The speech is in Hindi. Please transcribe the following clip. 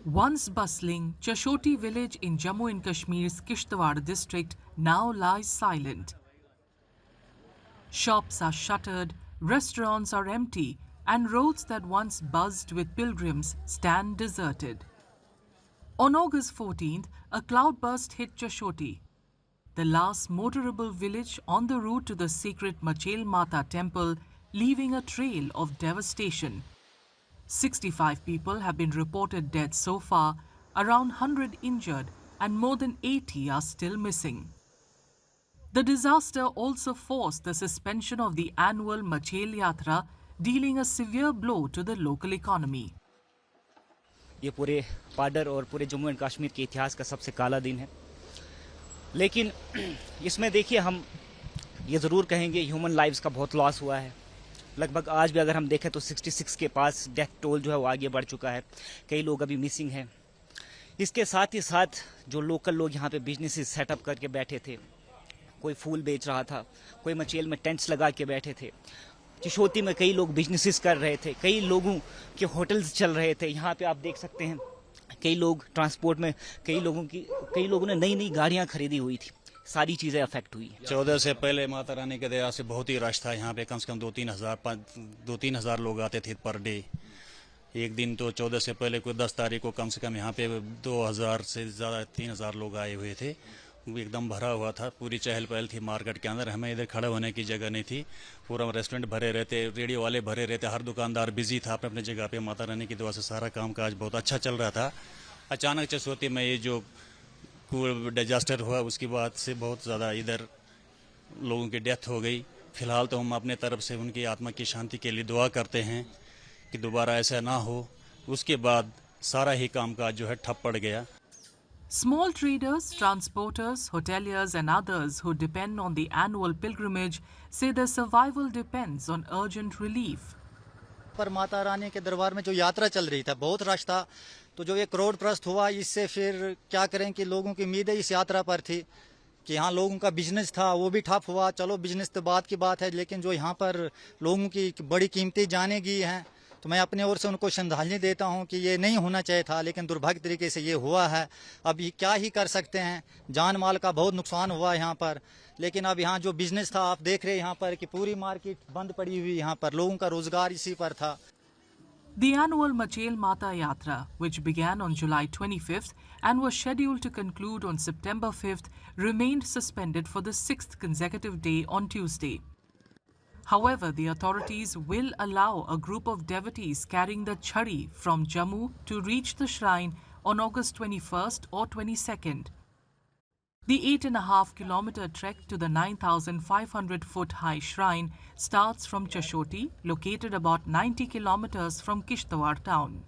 Once bustling, Chashoti village in Jammu and Kashmir's Kishtawar district now lies silent. Shops are shuttered, restaurants are empty, and roads that once buzzed with pilgrims stand deserted. On August 14th, a cloudburst hit Chashoti, the last motorable village on the route to the sacred Machel Mata temple, leaving a trail of devastation. 65 people have been reported dead so far, around 100 injured, and more than 80 are still missing. The disaster also forced the suspension of the annual Machel Yatra, dealing a severe blow to the local economy. ये पूरे पाडर और पूरे जम्मू एंड कश्मीर के इतिहास का सबसे काला दिन है, लेकिन इसमें देखिए हम ये ज़रूर कहेंगे ह्यूमन लाइव्स का बहुत लॉस हुआ है। लगभग आज भी अगर हम देखें तो 66 के पास डेथ टोल जो है वो आगे बढ़ चुका है। कई लोग अभी मिसिंग हैं। इसके साथ ही साथ जो लोकल लोग यहाँ पे बिजनेसेस सेटअप करके बैठे थे, कोई फूल बेच रहा था, कोई मचेल में टेंट्स लगा के बैठे थे, चशोती में कई लोग बिजनेसेस कर रहे थे, कई लोगों के होटल्स चल रहे थे। यहाँ पे आप देख सकते हैं कई लोग ट्रांसपोर्ट में, कई लोगों ने नई नई गाड़ियाँ खरीदी हुई थी। सारी चीज़ें अफेक्ट हुई। 14 से पहले माता रानी के दया से बहुत ही रश था यहाँ पे। कम से कम 2-3 हज़ार लोग आते थे पर डे। एक दिन तो 14 से पहले कोई 10 तारीख को कम से कम यहाँ पे 2000 से ज़्यादा 3000 लोग आए हुए थे। एकदम भरा हुआ था, पूरी चहल पहल थी मार्केट के अंदर। हमें इधर खड़े होने की जगह नहीं थी। पूरा रेस्टोरेंट भरे रहते, रेडियो वाले भरे रहते, हर दुकानदार बिजी था अपने अपने जगह पे। माता रानी की दुआ से सारा काम काज बहुत अच्छा चल रहा था। अचानक चशोती में ये जो डिजास्टर हुआ उसके बाद से बहुत ज़्यादा इधर लोगों की डेथ हो गई। फिलहाल तो हम अपने तरफ से उनकी आत्मा की शांति के लिए दुआ करते हैं कि दोबारा ऐसा ना हो। उसके बाद सारा ही कामकाज जो है ठप पड़ गया। Small traders, transporters, hoteliers and others who depend on the annual pilgrimage say their survival depends on urgent relief. पर माता रानी के दरबार में जो यात्रा चल रही था बहुत रश था, तो जो ये करोड़ प्रस्त हुआ इससे फिर क्या करें कि लोगों की उम्मीदें इस यात्रा पर थी कि यहाँ लोगों का बिजनेस था वो भी ठप हुआ। चलो बिजनेस तो बात की बात है, लेकिन जो यहाँ पर लोगों की बड़ी कीमती जानें गई हैं, तो मैं अपने ओर से उनको श्रद्धांजलि देता हूँ कि ये नहीं होना चाहिए था, लेकिन दुर्भाग्य तरीके से ये हुआ है। अब ये क्या ही कर सकते हैं, जान माल का बहुत नुकसान हुआ यहाँ पर। लेकिन अब यहाँ जो बिजनेस था आप देख रहे हैं यहाँ पर कि पूरी मार्केट बंद पड़ी हुई, यहाँ पर लोगों का रोजगार इसी पर था। The annual Machel Mata Yatra, which began on July 25th and was scheduled to conclude on September 5th, remained suspended for the 6th consecutive day on Tuesday. However, the authorities will allow a group of devotees carrying the chhari from Jammu to reach the shrine on August 21st or 22nd. The 8.5-kilometer trek to the 9,500-foot high shrine starts from Chashoti, located about 90 kilometers from Kishtawar town.